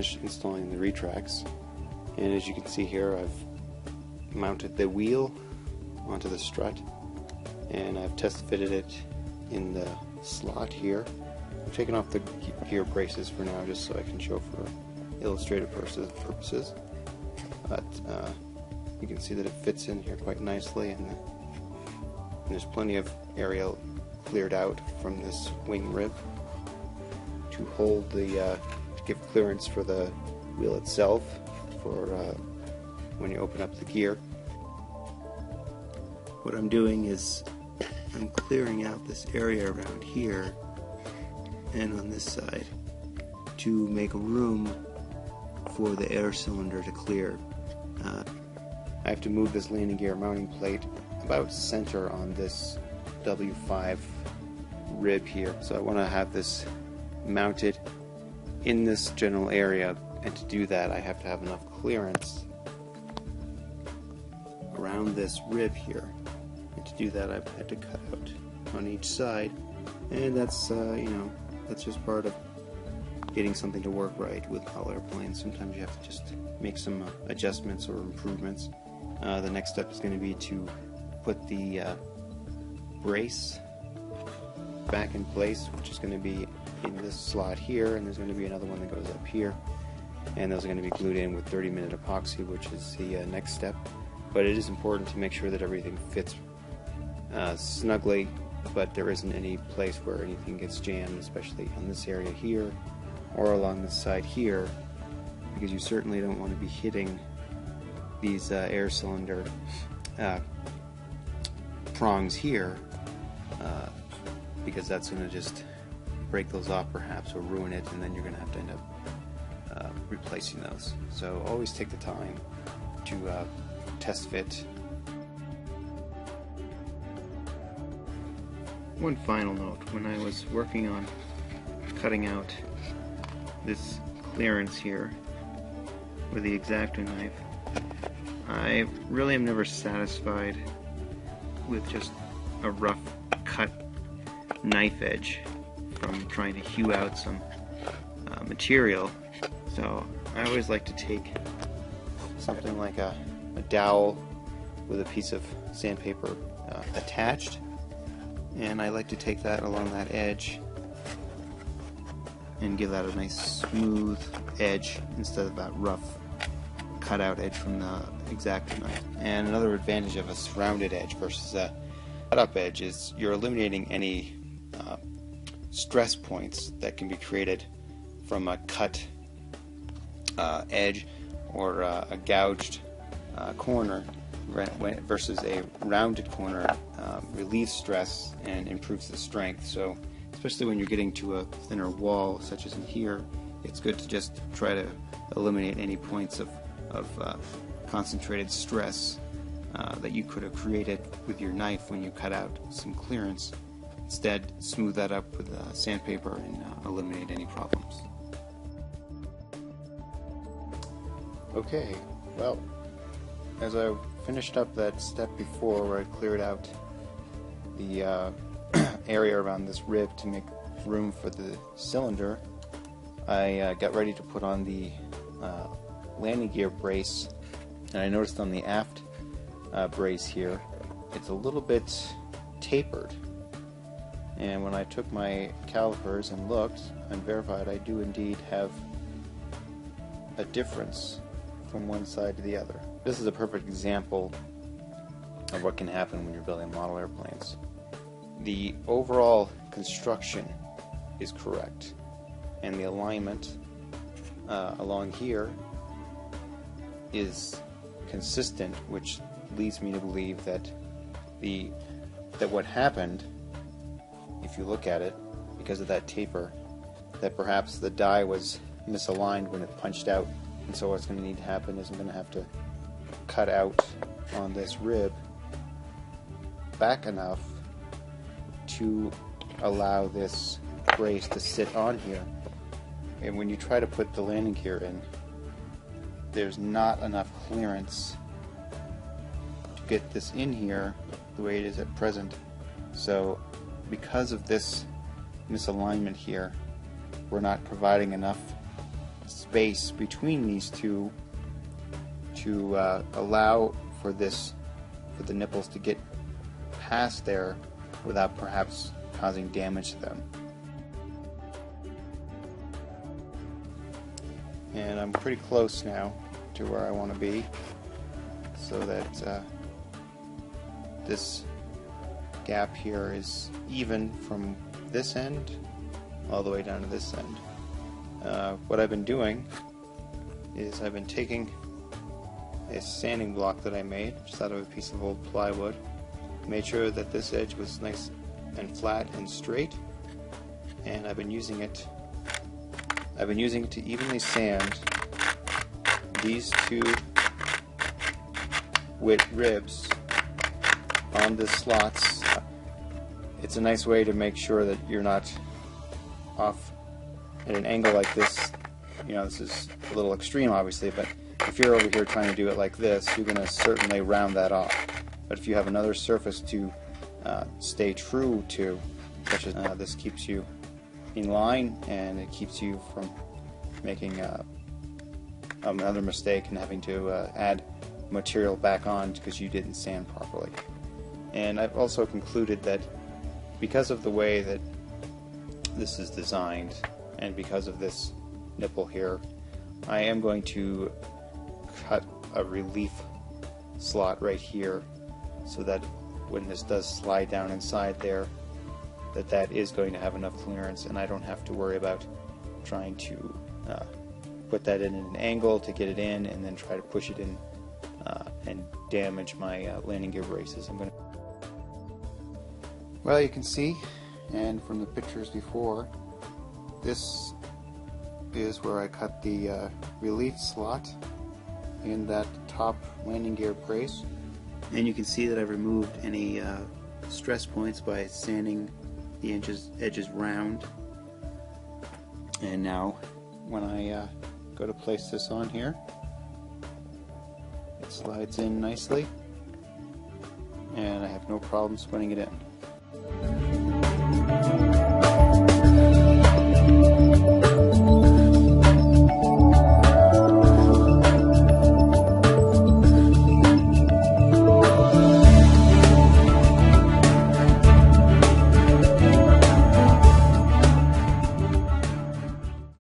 finished installing the retracts, and as you can see here, I've mounted the wheel onto the strut, and I've test fitted it in the slot here. I've taken off the gear braces for now just so I can show for illustrative purposes, but you can see that it fits in here quite nicely, and there's plenty of area cleared out from this wing rib to hold the to give clearance for the wheel itself for when you open up the gear. What I'm doing is I'm clearing out this area around here and on this side to make room for the air cylinder to clear. I have to move this landing gear mounting plate about center on this W5 rib here, so I want to have this mounted in this general area, and to do that I have to have enough clearance around this rib here, and to do that I've had to cut out on each side, and that's that's just part of getting something to work right with model airplanes. Sometimes you have to just make some adjustments or improvements. The next step is going to be to put the brace back in place, which is going to be in this slot here, and there's going to be another one that goes up here, and those are going to be glued in with 30-minute epoxy, which is the next step. But it is important to make sure that everything fits snugly, but there isn't any place where anything gets jammed, especially on this area here or along this side here, because you certainly don't want to be hitting these air cylinder prongs here, because that's going to just break those off perhaps, or ruin it, and then you're going to have to end up replacing those. So always take the time to test fit. One final note: when I was working on cutting out this clearance here with the X-Acto knife, I really am never satisfied with just a rough cut knife edge from trying to hew out some material. So I always like to take something like a dowel with a piece of sandpaper attached, and I like to take that along that edge and give that a nice smooth edge instead of that rough cutout edge from the X-Acto knife. And another advantage of a rounded edge versus a cut-up edge is you're eliminating any stress points that can be created from a cut edge or a gouged corner, versus a rounded corner relieves stress and improves the strength. So especially when you're getting to a thinner wall such as in here, it's good to just try to eliminate any points of concentrated stress that you could have created with your knife when you cut out some clearance. Instead, smooth that up with sandpaper and eliminate any problems. Okay, well, as I finished up that step before where I cleared out the area around this rib to make room for the cylinder, I got ready to put on the landing gear brace, and I noticed on the aft brace here, it's a little bit tapered. And when I took my calipers and looked and verified, I do indeed have a difference from one side to the other. This is a perfect example of what can happen when you're building model airplanes. The overall construction is correct, and the alignment along here is consistent, which leads me to believe that what happened, if you look at it, because of that taper, that perhaps the die was misaligned when it punched out, and so what's going to need to happen is I'm going to have to cut out on this rib back enough to allow this brace to sit on here. And when you try to put the landing gear in, there's not enough clearance to get this in here the way it is at present. So because of this misalignment here, we're not providing enough space between these two to allow for the nipples to get past there without perhaps causing damage to them. And I'm pretty close now to where I want to be, so that this gap here is even from this end all the way down to this end. What I've been doing is I've been taking a sanding block that I made just out of a piece of old plywood, made sure that this edge was nice and flat and straight, and I've been using it to evenly sand these two ribs on the slots. It's a nice way to make sure that you're not off at an angle like this. You know, this is a little extreme obviously, but if you're over here trying to do it like this, you're going to certainly round that off. But if you have another surface to stay true to, such as this, keeps you in line, and it keeps you from making another mistake and having to add material back on because you didn't sand properly. And I've also concluded that because of the way that this is designed, and because of this nipple here, I am going to cut a relief slot right here, so that when this does slide down inside there, that is going to have enough clearance, and I don't have to worry about trying to put that in an angle to get it in and then try to push it in and damage my landing gear braces. Well, you can see, and from the pictures before, this is where I cut the relief slot in that top landing gear brace. And you can see that I've removed any stress points by sanding the edges round. And now when I go to place this on here, it slides in nicely, and I have no problem spinning it in.